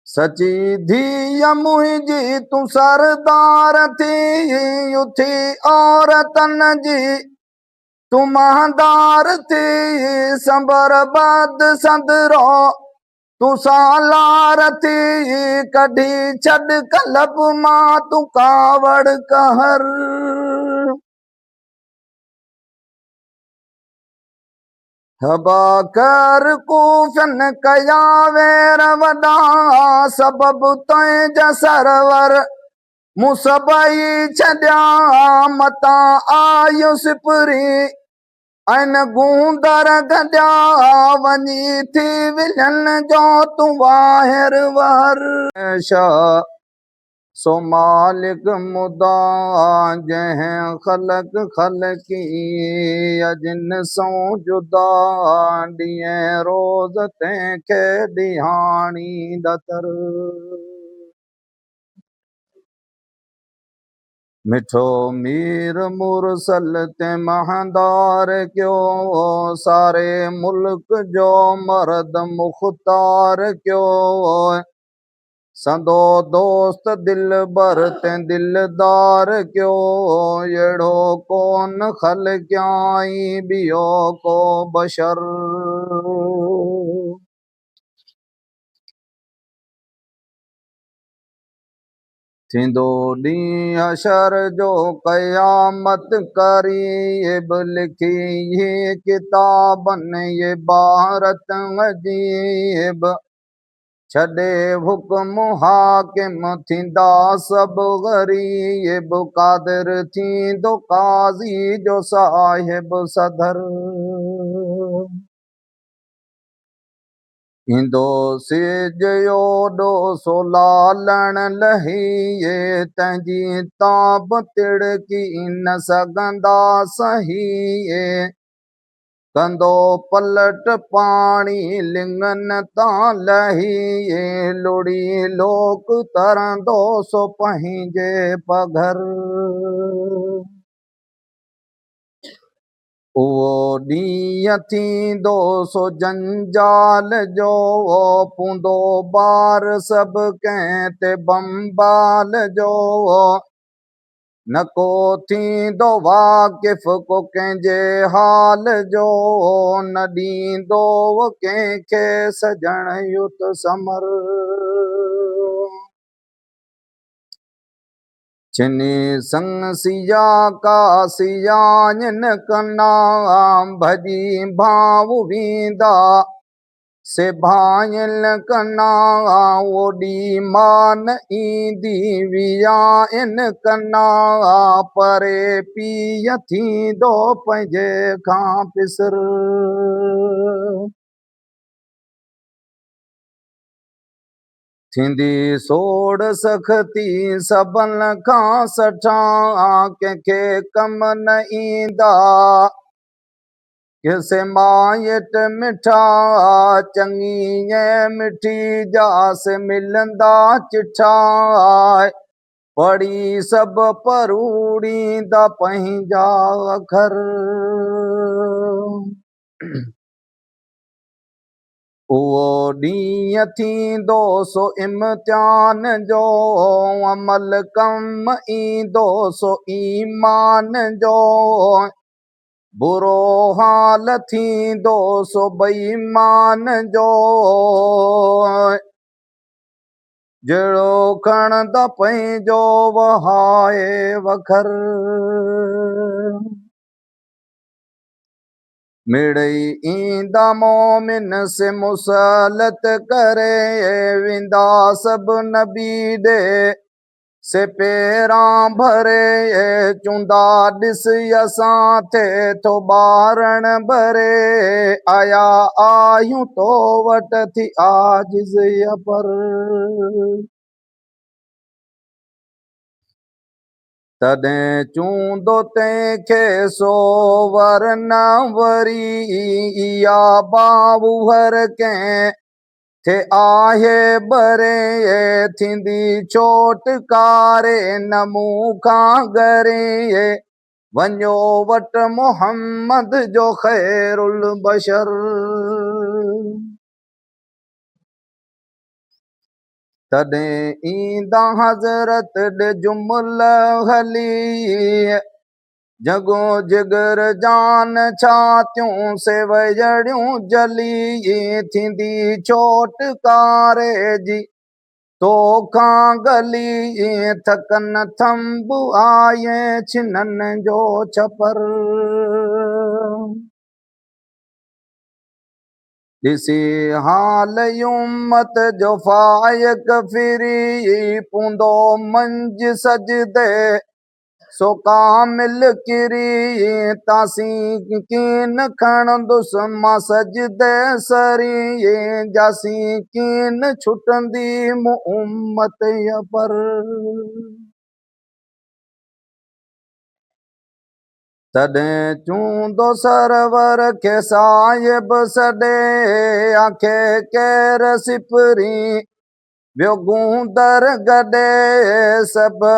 सची धीअ मुंहिंजी तूं सरदार थी उथी औरतन जी तूं महदार थी संबर बद संदरो तूं सालार थी कढी छॾ कलब मां तूं कावड़ कहर हबा कर कूफन कया वेर वॾा सबब तुंहिंजा सरवर मूं सभई छॾिया मता आयु सिपरी ऐं गूंदर गॾिया वञी थी विझनि जो तूं वाहिर वर शाह सो मालिक मुदा जंहिं ख़लक ख़लकी अजिन सो जुदा ॾींहं रोज़ तंहिंखे ॾिहाणी दतर मिठो मीर मुरसल ते महदार क्यों सारे मुल्क जो मर्द मुख्तार क्यों संदो दोस्त दिल बर ते दिलदार क्यों अहिड़ो कोन ख़लक़ियाई ॿियो को बशर थींदो ॾींहुं हशर जो क़यामत क़रीब लिखी ये किताबनि ये भारत अजीब छॾे हुक्म हाकिम थींदा सभु ग़रीब क़ादिर थींदो क़ाज़ी जो साहिब सदर ईंदो सिज ओॾो सो लालण लही तंहिंजी ताब तिड़की न सघंदा सही कंदो पलट पाणी लिंगन तां लही लुड़ी लोक तरंदो सो पंहिंजे पघर उहो ॾींहुं थींदो सो जंजाल जो पूंदो ॿार सभु कंहिं ते बम्बाल जो न को थींदो वाकिफ़ को कंहिंजे हाल जो न ॾींदो कंहिंखे सजण युत समर छिनी संग सिया का सियान कना भॼी भाव वींदा से भायल कना ओॾी मान ईंदी विया इन कना परे पीअ थींदो पंहिंजे खां पिसर थींदी सोड़ सख़्ती सभन खां सठा कंहिंखे कम न ईंदा किसे माइट मिठा चङी मिठी जास मिलंदा चिठा पढ़ी सभु परूड़ींदा पंहिंजा अखर उहो ॾींहुं थींदो सो इम्तिहान जो अमल कम ईंदो सो ईमान जो बुरो हाल थींदो सो बेईमान जो जहिड़ो खणंदा पंहिंजो वहाए वखर मिड़ई ईंदा मोमिन से मुसलत करे वेंदा सभु नबी ॾे से पेरां भरे चूंदा ॾिस असां थे थो ॿारण भरे आया आहियूं तो वटि थी आजिज़ पर तॾहिं चूंदो तंहिंखे सो वर न वरी इहा बावुहर कंहिं थे आहे बरे थींदी छोटकारे न मूं खां गरे वञो वटि मोहम्मद जो ख़ैरुल बशर तॾहिं ईंदा हज़रत ॾे जुमल हली जगो जिगर जान छातियूं से वजड़ियूं जली थींदी चोट कारे जी तोखां गली थकन थंब आये छिनन जो छपर ॾिसी हाल उम्मत जो फायक फिरी पूंदो मंज सजदे सो कामिल किरी तासी कीन खणंदुसि मां सजदे सरी जासी कीन छुटंदी मूं उम्मत पर तॾहिं चूंदो सरवर खे साहिब सॾे आखे केर सिपरी ॿियो गूंदर गॾे सभु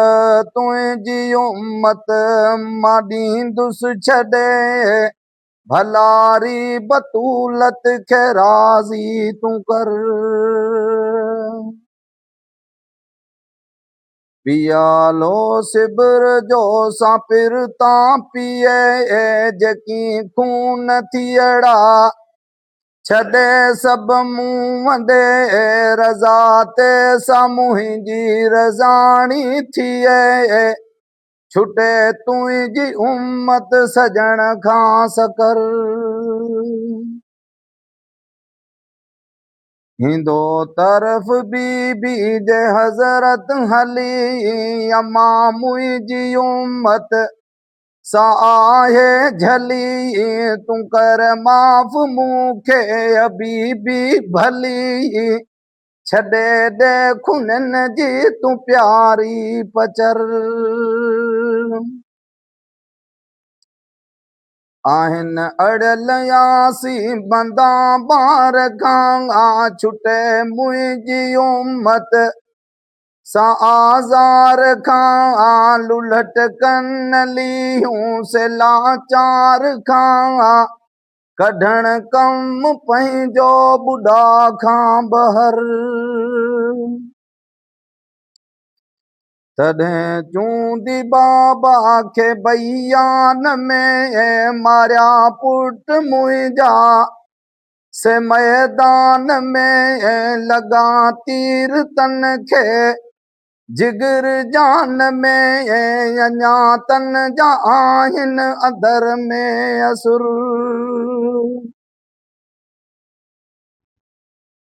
तुंहिंजी उम्मत मां ॾींदुसि छॾे भलारी बतूलत खे राज़ी तूं कर पियालो सिबर जो सापिर तां पिए जेकी खून थियड़ा छॾे सभु मूं वंदे रज़ा ते सा मुंहिंजी रज़ाणी थिए छुटे तुंहिंजी उम्मत सजण खां सकर हिंदो तरफ़ बीबी जे हज़रत हली अम्मा मुंहिंजी उम्मत सा आहे झली तूं कर माफ़ मूंखे बीबी भली छॾे ॾे खुननि जी तूं प्यारी पचर आहिनि अड़ियल यासी बंदा ॿार खां छुटे मुंहिंजी उम्मत सा आज़ार खां लुलट कनलियूं से लाचार खां कढण कम पंहिंजो बुढ़ा खां बहर तॾहिं चूंदी बाबा खे बयान में मारिया पुट मुंहिंजा से मैदान में लगा तीर तन खे जिगर जान में अञा तन जा आहिनि अंदर में असुर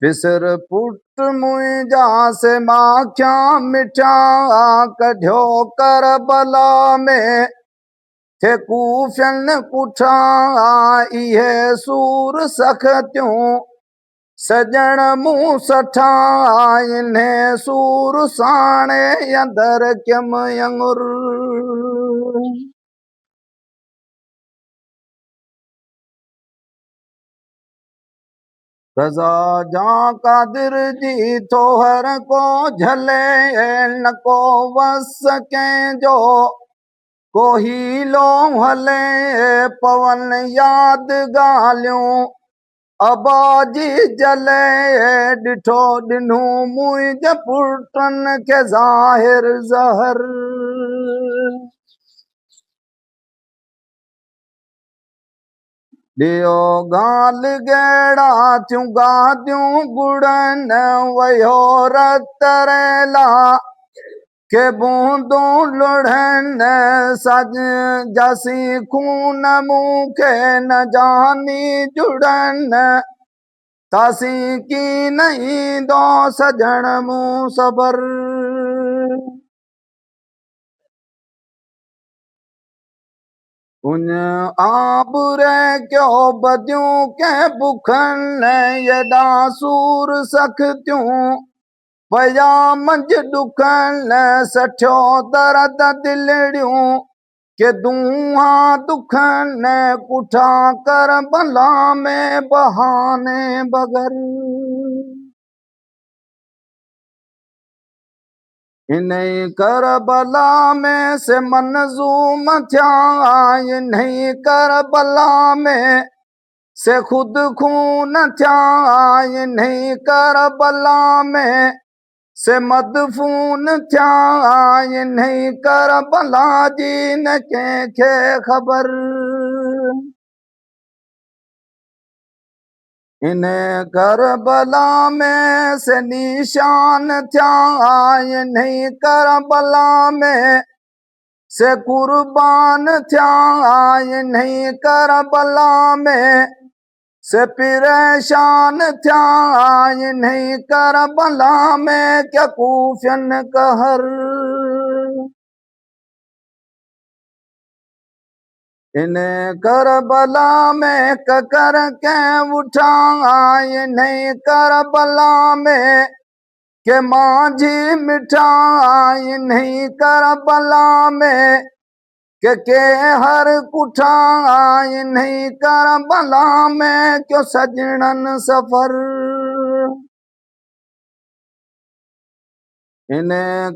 फिसर पुट मुंहिंजा से माखिया मिठा कढियो करबला में थे कूफियन पुठा इहे सूर सख़तियूं सजण मूं सठा इन्हें सूर साणे अंदर क्यम यंगुर रज़ा जा कादिर जी तो हर को झले न को वस कंहिंजो को हीलो हले पवन याद ॻाल्हियूं अबाजी जले ॾिठो ॾिनू मुंहिंजे पुटनि खे ज़ाहिर ज़हर ॾियो गाल गेड़ा थियूं गादियूं गुड़नि वयो रत रेला के बूंदूं लुढ़नि सज जसी खून मूंखे न जानी जुड़नि तासी की नहीं दो सजण मूं सबर उन आबुरे क्यों बदियूं के बुखनि यॾा सूर सख़्तियूं पया मंझ ॾुखनि सठियो दर्द दिलड़ियूं के दूहा दुखनि पुठा कर भला में बहाने बगर इन्हीं करबला में से मंज़ूम थिया इन्हीं करबला में से खुद खून थिया इन्हीं करबला में से मदफून थिया इन्हीं करबला जी न कंहिंखे ख़बर। इन करबला में से निशान थिया इन्हीं करबला में से कुर्बान थिया इन्हीं करबला में से परेशान थिया इन्हीं करबला में क्या कूफियन कहर। इन करबला में ककर के उठा इन्हीं करबला में के मांझी मिठा इन्हीं करबला में के हर कुठा इन्हीं करबला में क्यों सजनन सफर। इन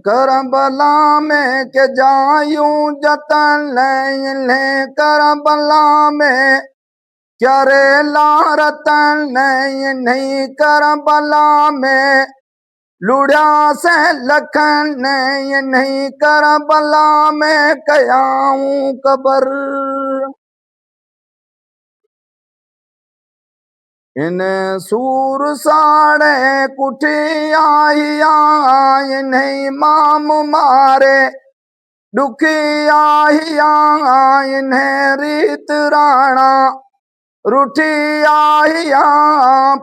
करबला में के जायूं जतन इन्हें करबला में क्या रेला रतन इन्हीं करबला में लुढ़ा से लखन इन्हीं करबला में कयाऊं कबर। इन सूर साड़े कुठिया इन्हीं माम मारे दुखिया इन्हें रीत राणा रुठिया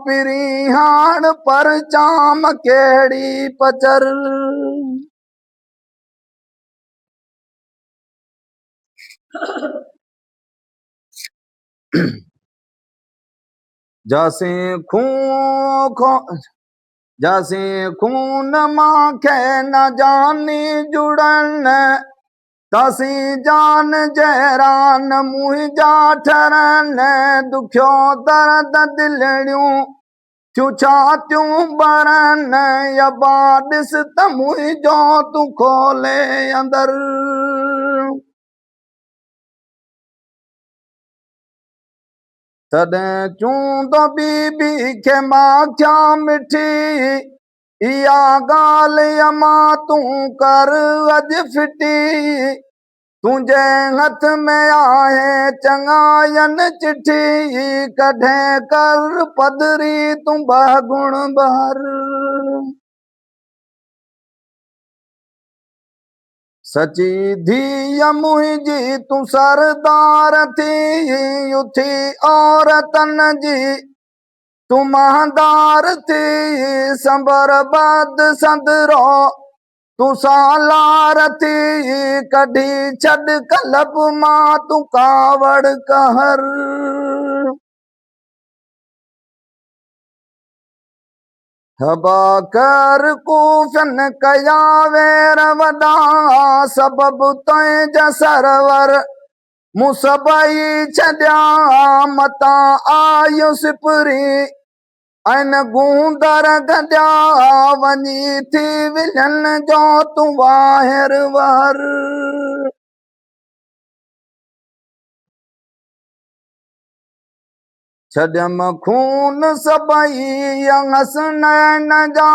पिरिहान पर चाम केड़ी पचर। जैसे खून माखे न जानी जुड़न तसी जान जहरान मुझा ठरन दुखियो दर्द दिलड़ियूं थियूं छातियूं बरन या बाडिस त मुझो तू खोले अंदर। तॾहिं चूंदो बीबी खे मां क्या मिठी इहा ॻाल्हि अमां तूं कर अॼु फिटी तुंहिंजे हथ में आहे चङायन चिठी कॾहिं कर पधरी तूं बहुगुण बहर। सची धीअ मुंहिंजी तूं सरदार थी उथी औरतन जी तूं महदार थी संबर बद संदरो तूं सालार थी कढी छॾ कलब मां तूं कावड़ कहर। हबा कर कूफन कया वेर वॾा सबब तुंहिंजा सरवर मूं सभई छॾिया मता आयु सिपरी ऐं गूंदर गॾिया वञी थी विझन जो तूं ॿाहिर वहर। छॾियम खून सभई हसनैन जा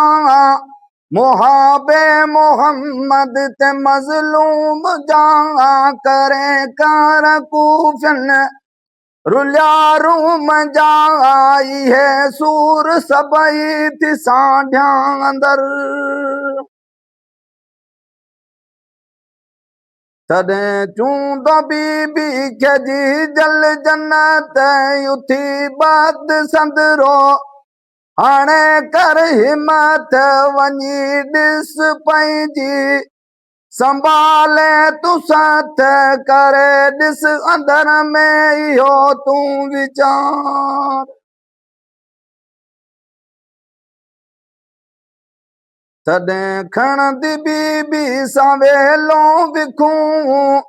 मुहाबे मोहम्मद ते मज़लूम जा करे कर कूफिन रुलिया रूम जा इहे सूर सभई थी साढिया अंदर। तॾहिं चूंदो बीबी खे जी जल जन्नत उथी बद संदरो हाणे कर हिम्मत वञी ॾिस पंहिंजी संभाले तूं साथ करे ॾिस अंदर में इहो तूं वीचार। तॾहिं खणंदी बीबी सां वेलो विखूं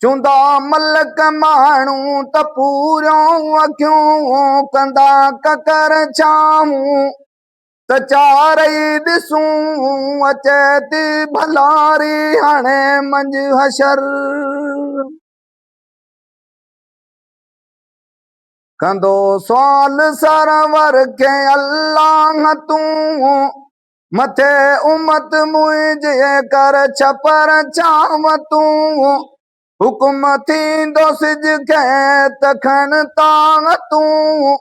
चूंदा मलक माण्हू त पूरियूं अखियूं कंदा ककर छाऊं त चारई ॾिसूं अचे थी भलारी हाणे मंझ हशर। कंदो सवाल सरवर खे अल्लाह तूं मथे उमत मुंहिंजे कर छपर छाम तूं हुकुम थींदो सिज खे तखन तांग तूं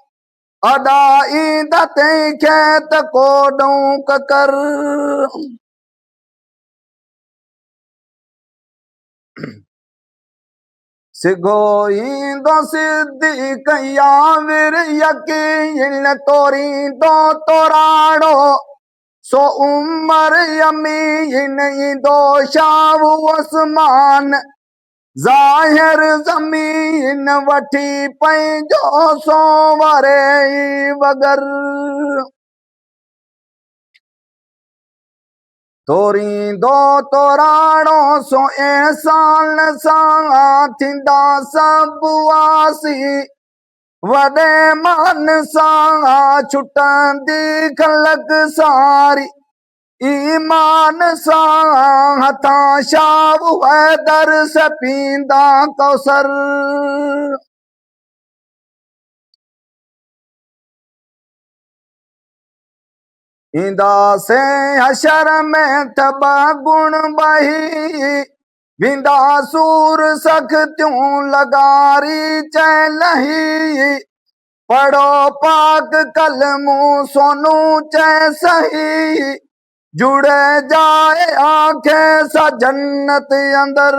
अदा ईंदा तंहिंखे त कोॾऊं ककर सिगो ईंदो सिद्धी कया विर यकीन तोरींदो तोराड़ो सो उमर यमीन ईंदो शाव आसमान ज़ाहिर ज़मीन वठी पंहिंजो सो वरे वगर तोरींदो तोराड़ो सो एहसान सां थींदा सभु आसी वॾे मान सां छुटंदी ख़लक सारी ईमान सां हथां शाव हैदर से पींदा कौसर ईंदासे हशर में तबा गुण बही विंदा सूर सख्तियूं लगारी चलही पढ़ो पाक कलमू सोनू चे सही जुड़े जाए आंखें सा जन्नत अंदर